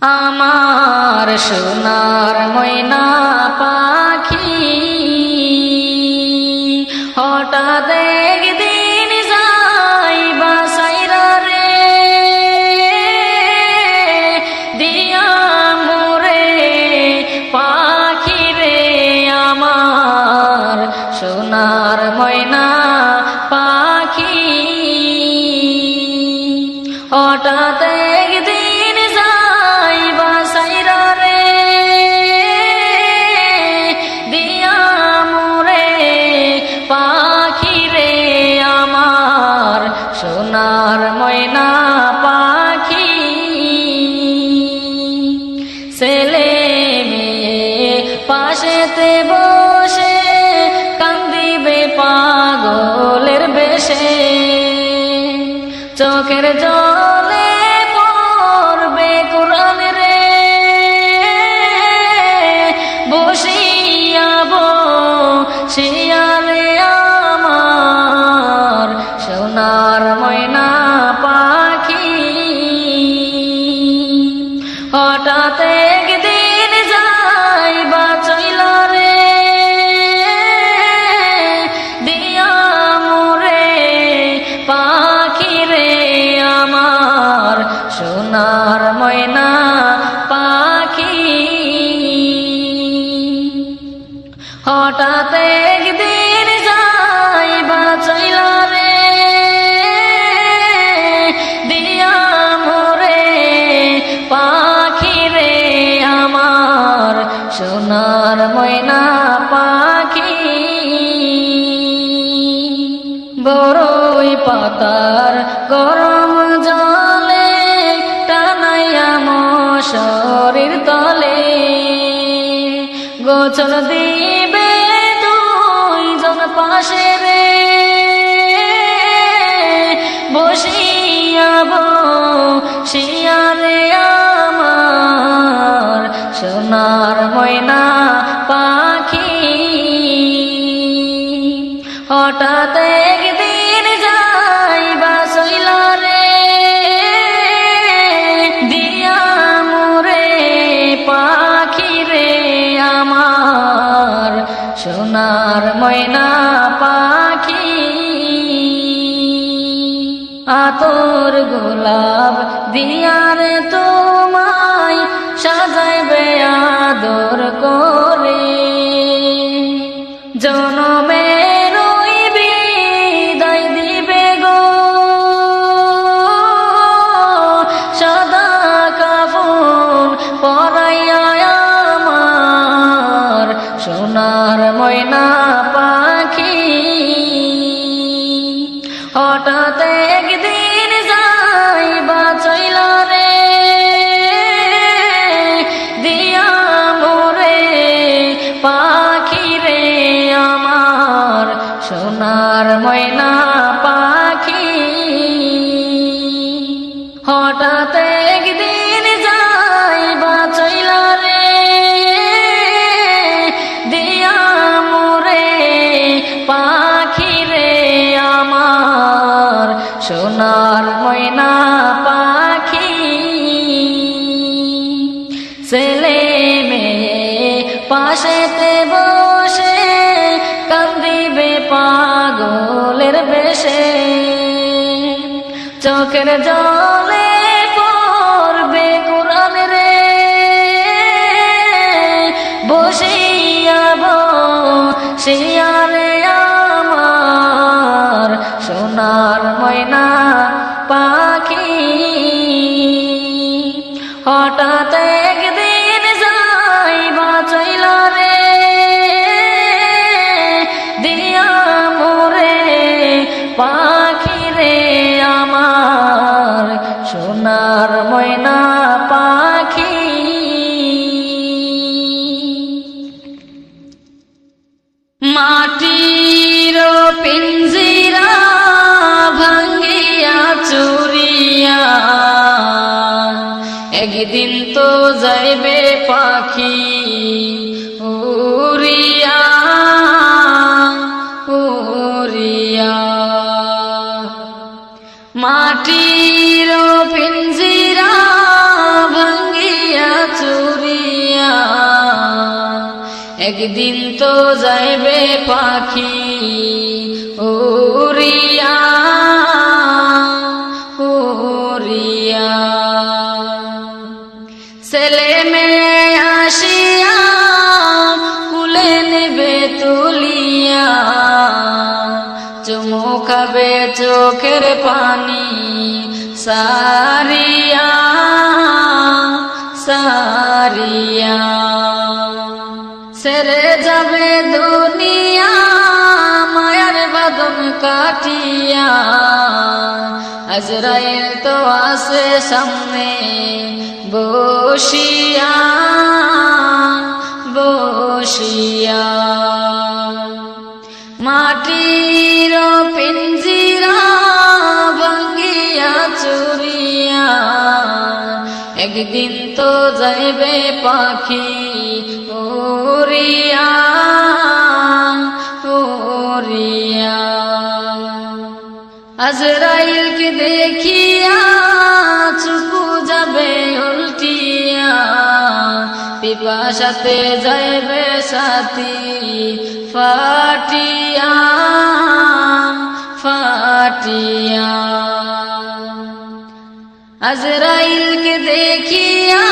আমার সোনার ময়না পাখি হঠাৎ একদিন যাইবা সাইরা রে দিয়া মোরে পাখি রে আমার সোনার ময়না পাখি হঠাৎ একদিন যাইবা সাইরা রে দিয়া মোরে পাখি রে আমার সোনার ময়না পাখি ছেলে মেয়ে পাশেতে বসে কান্দিবে পাগলের বেশে চোখের জলে পড়বে কোরআন রে বসিয়াব শিয়ারে আমার সোনার ময়না পাখি হঠাৎ একদিন যাইবা চইলা রে দিয়া মোরে পাখি রে আমার সোনার ময়না পাখি হঠাৎ একদিন যাইবা চইলা রে দিয়া মোরে পাখি রে আমার সোনার ময়না পাখি বড়ই পাতার গরম জলে টানাইয়া মশারির তলে গোছল দিবে দুইজন পাশে রে বসিয়াব শিয়ারে আমার সোনার ময়না পাখি হঠাৎ একদিন যাইবা চইলা রে দিয়া মোরে পাখি রে আমার সোনার ময়না পাখি আতর গোলাপ দিয়ারে তোমায় সাজাইবে আদর করে জনমের ওই বিদায় দিবে গো সাদা কাফন পরাইয়া আমার সোনার ময়না পাখি হঠাৎ একদিন যাইবা চইলা রে দিয়া মোরে পাখি রে আমার সোনার ময়না পাখি হঠাৎ একদিন যাইবা চইলা রে দিয়া মোরে পাখি রে আমার সোনার ময়না পাখি ছেলে মেয়ে পাশেতে বসে কান্দিবে পাগলের বেশে চোখের জলে পড়বে কোরআন রে বসিয়াব শিয়ারে আমার সোনার ময়না পাখি হঠাৎ একদিন যাইবা চইলা রে দিয়া মোরে পাখি রে আমার সোনার ময়না পাখি মাটির পিঞ্জিরা ভাঙ্গিয়া চুরিয়া একদিন তো যাইবে পাখি উড়িয়া উড়িয়া মাটির পিঞ্জিরা ভাঙ্গিয়া একদিন তো যাইবে পাখি উড়িয়া উড়িয়া। ছেলে মেয়ে আসিয়া কুলে নেবে তুলিয়া, চুমু খাবে চোখের পানি সারিয়া সারিয়া। ছেড়ে যাবে দুনিয়া মায়ার বাঁধন কাটিয়া, আজরাইল তো আসে সামনে বসিয়া বসিয়া। মাটির পিঞ্জিরা ভাঙ্গিয়া চুরিয়া, একদিন তো যাইবে পাখি উড়িয়া উড়িয়া। আজরাইলকে দেখিয়া চুকু যাবে উল্টিয়া, পিপাসাতে যাইবে সাথী ফাটিয়া ফাটিয়া। আজরাইলকে দেখিয়া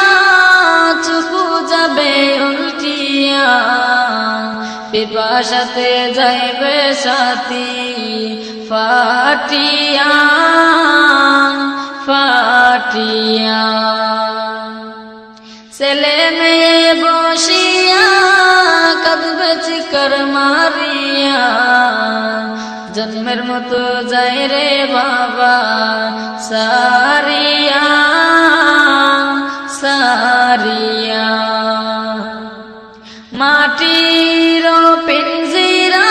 চুকু যাবে উল্টিয়া, পিপাসাতে যাইবে সাথী ফাটিয়া ফাটিয়া। ছেলে মেয়ে বসিয়া কাঁদবে চিৎকার মারিয়া, জন্মের মতো যাই রে বাবা সারিয়া সারিয়া। মাটির পিঞ্জিরা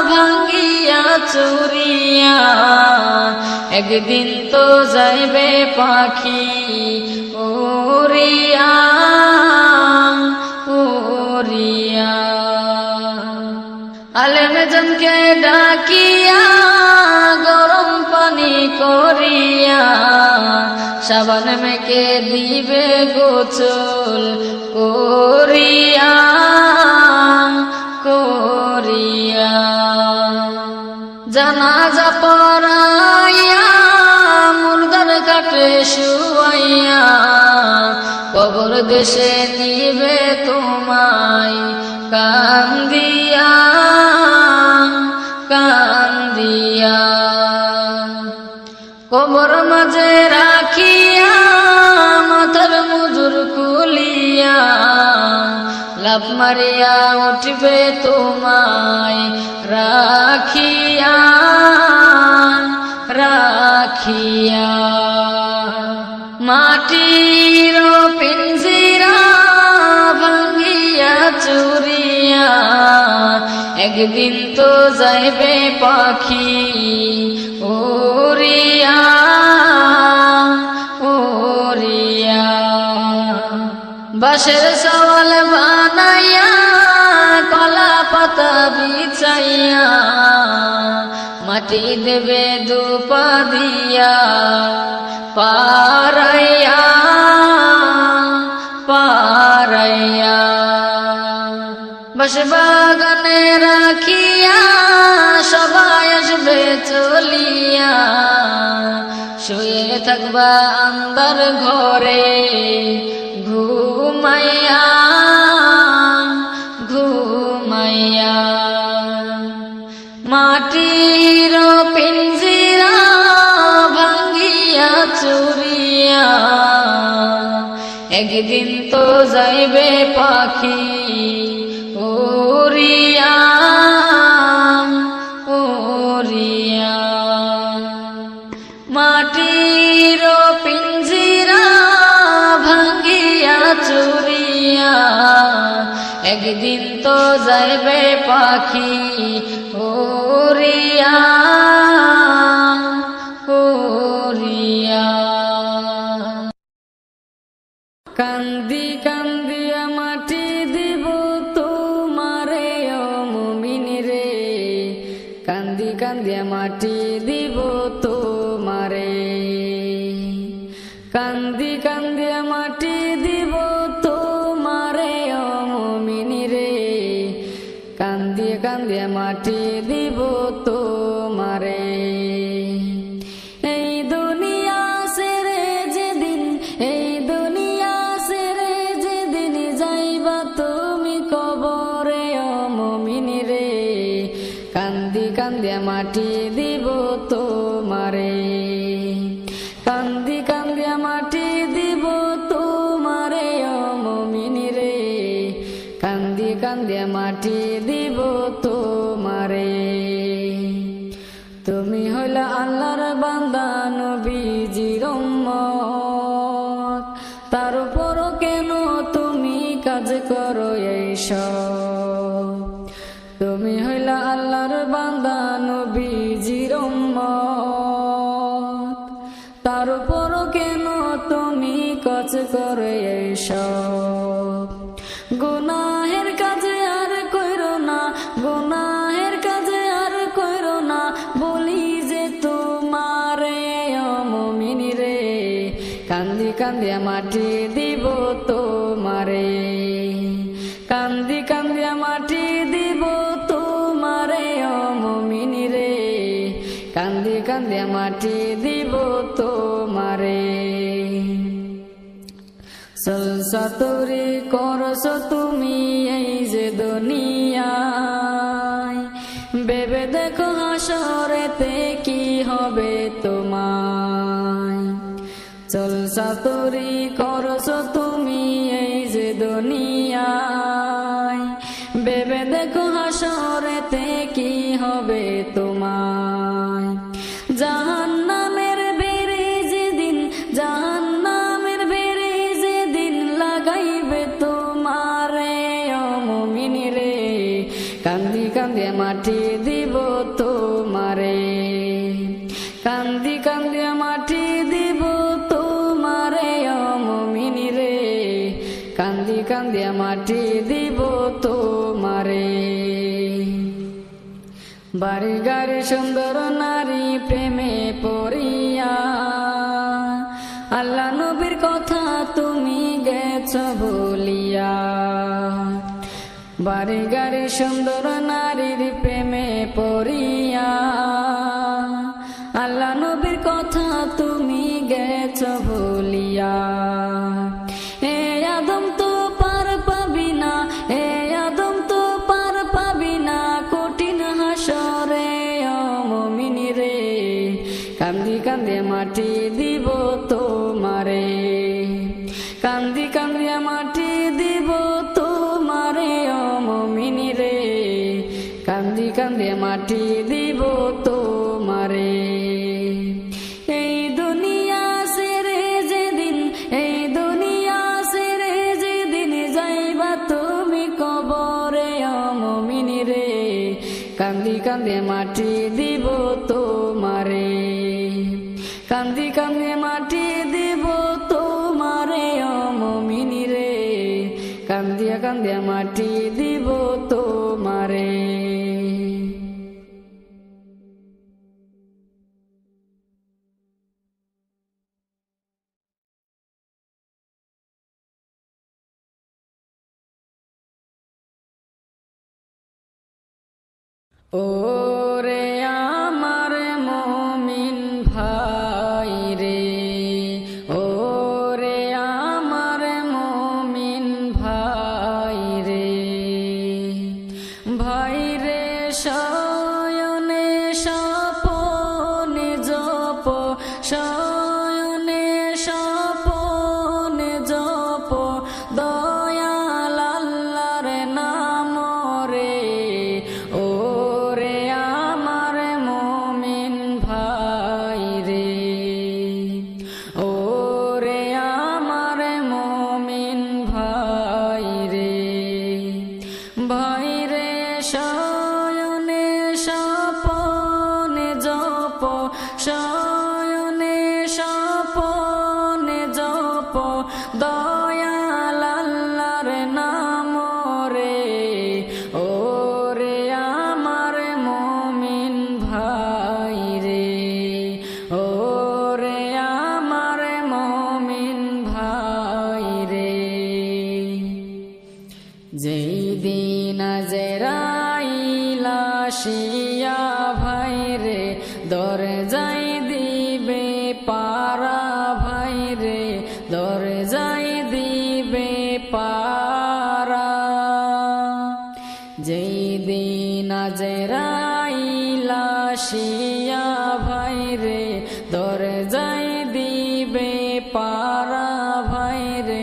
ভাঙ্গিয়া চুরিয়া, একদিন তো যাইবে পাখি উড়িয়া উড়িয়া। আলেম জনকে ডাকিয়া গরম পানি করিয়া, সাবান মেখে দিবে গোসল করিয়া করিয়া। জানাজা পড়াইয়া মুর্দার কাটে শুয়াইয়া, কবর দেশে নিবে তোমায় কান্দিয়া কান্দিয়া। কবর মাঝে রাখিয়া মাথার মুজুর খুলিয়া, লাভ মারিয়া উঠবে তোমায় রাখিয়া রাখিয়া। মাটির পিঞ্জিরা ভাঙ্গিয়া চুরিয়া, একদিন তো যাইবে পাখি উড়িয়া উড়িয়া। বাঁশের সওয়াল বানাইয়া কলা পাতা বিছাইয়া, মাটি দেবে দুপা দিয়া পারাইয়া পারাইয়া। বাঁশ বাগানে রাখিয়া সবাই আসবে চলিয়া, শুয়ে থাকবা আন্দার ঘরে ঘুমাইয়া ঘুমাইয়া। মাটির পিঞ্জিরা ভাঙ্গিয়া চুরিয়া, একদিন তো যাইবে পাখি উড়িয়া উড়িয়া। মাটির পিঞ্জিরা ভাঙ্গিয়া চুরিয়া, একদিন তো যাইবে পাখি উড়িয়া উড়িয়া। কান্দি কান্দিয়া মাটি দিব তোমারে ও মুমিন রে, কান্দি কান্দিয়া মাটি দিব তোমারে। কান্দি কান্দিয়া মাটি দিব তোমারে ও মুমিন রে, মাটি দিব তোমারে। এই দুনিয়া ছেড়ে যেদিন, এই দুনিয়া ছেড়ে যেদিন যাইবা তুমি কবরে ও মুমিন রে, কান্দি কান্দি মাটি দিব তোমারে। কান্দি কান্দি মাটি দিব তোমারে ও মুমিন রে, কান্দি কান্দি মাটি দিব তোমারে। তুমি হইলা আল্লাহর বান্দা নবীজির উম্মত, তার উপর কেন তুমি কাজ করো এইসব। তুমি হইলা আল্লাহর বান্দা নবীজির উম্মত, তার উপর কেন তুমি কাজ করো এইসব। গুনাহের কাজে আর কইরো না, গুনাহের কাজে আর কইরো না, বলি যে তোমারে ও মুমিন রে, কান্দি কান্দি মাটি দিব তোমারে। কান্দি কান্দি মাটি দিব তোমারে ও মুমিন রে, কান্দি কান্দি মাটি দিব তোমারে। সলসাতুরি করছো তুমি এই যে দুনিয়ায়, ভেবে দেখো হাসরেতে কি হবে তোমায়। সলসাতুরি করছো তুমি এই যে দুনিয়ায়, ভেবে দেখো হাসরেতে কি হবে তোমায়। জাহান্নামের বেড়ে যেদিন, জাহান্নামের বেড়ে যেদিন লাগাইবে তোমারে ও মুমিন রে, কান্দি কান্দি মাটি দিব তোমারে। কান্দি কান্দি মাটি দিব তোমারে ও মুমিন রে, কান্দি কান্দি মাটি দিব তোমারে। বাড়ি গাড়ি সুন্দর নারী প্রেমে পড়িয়া, আল্লাহ নবীর কথা তুমি গেছ ভুলিয়া। বাড়ি গাড়ি সুন্দর নারীর প্রেমে পড়িয়া, আল্লাহ নবীর কথা তুমি গেছ ভুলিয়া। এ আদম তো পার পাবি না, এ আদম তো পার পাবি না, কঠিন হাসরে ও মুমিন রে, কান্দি কান্দি মাটি দিব তোমারে। কান্দি কান্দি মাটি দিব তোমারে ও মুমিন রে, কান্দি কান্দি মাটি দিব তোমারে। এই দুনিয়া ছেড়ে যেদিন, এই দুনিয়া ছেড়ে যেদিন যাইবা তুমি কবরে ও মুমিন রে, কান্দি কান্দি মাটি দিব তোমারে। কান্দি কান্দি মাটি দিব তোমারে ও মুমিন রে, কান্দিয়া কান্দিয়া মাটি দিব তোমারে। ওরে আমার মুমিন ভাই রে, ওরে আমার মুমিন ভাই রে, ভাই রে শয়নে স্বপনে জপ, শয়নে স্বপনে জপ দয়াল আল্লাহর নাম রে। ওরে আমার মুমিন ভাই রে, ওরে আমার মুমিন ভাই রে, ভাই রে শয়নে স্বপনে জপ, শয়নে স্বপনে জপ দয়াল আল্লাহর নাম রে। ওরে আমার মুমিন ভাই রে, ওরে আমার মুমিন ভাই রে। যেই দিন আজরাইল আসিয়া ভাই রে দরজায় দিবে পারা ভাই রে দরজায় দিবে পারা যেই দিন আজরাইল আসিয়া ভাই রে দরজায় দিবে পারা ভাই রে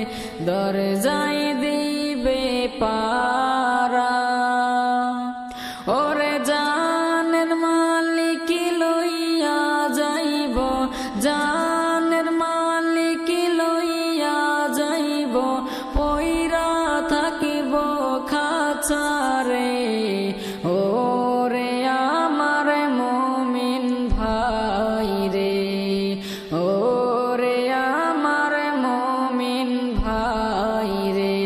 দরজায় দিবে পারা ওরে জানের মালিক লইয়া যাইব জানের মালিক লইয়া যাইব পইরা থাকিব খাঁচারে ওরে আমার মুমিন ভাই রে ওরে আমার মুমিন ভাই রে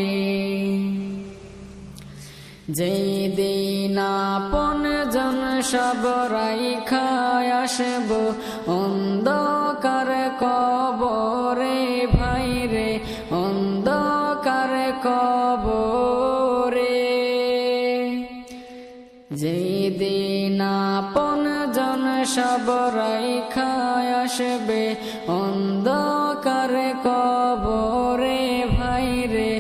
যেই দিন আপন জন সব রাইখা আসব অন্ধকার কবরে ভাই রে অন্ধকার কবরে যেই দিন আপন জন সব রাইখা আসবে অন্ধকার কবরে ভাই রে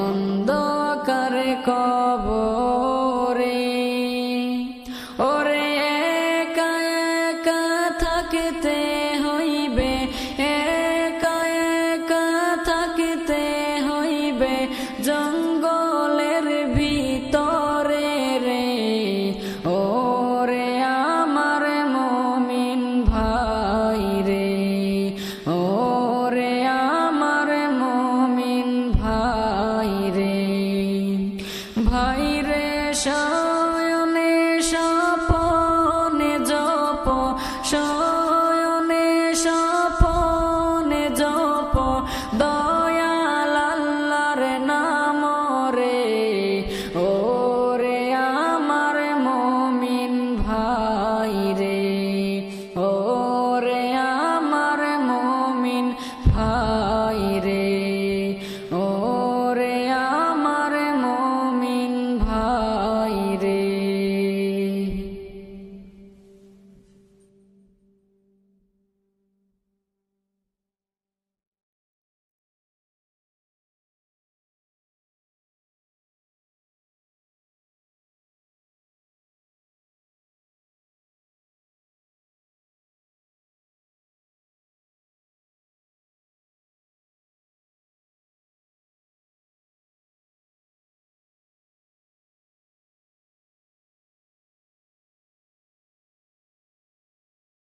অন্ধকার কবরে ওরে একা একা থাকতে হইবে একা একা থাকতে হইবে জঙ্গলের ভিতরে রে ওরে আমার মুমিন ভাই রে ওরে আমার মুমিন ভাই রে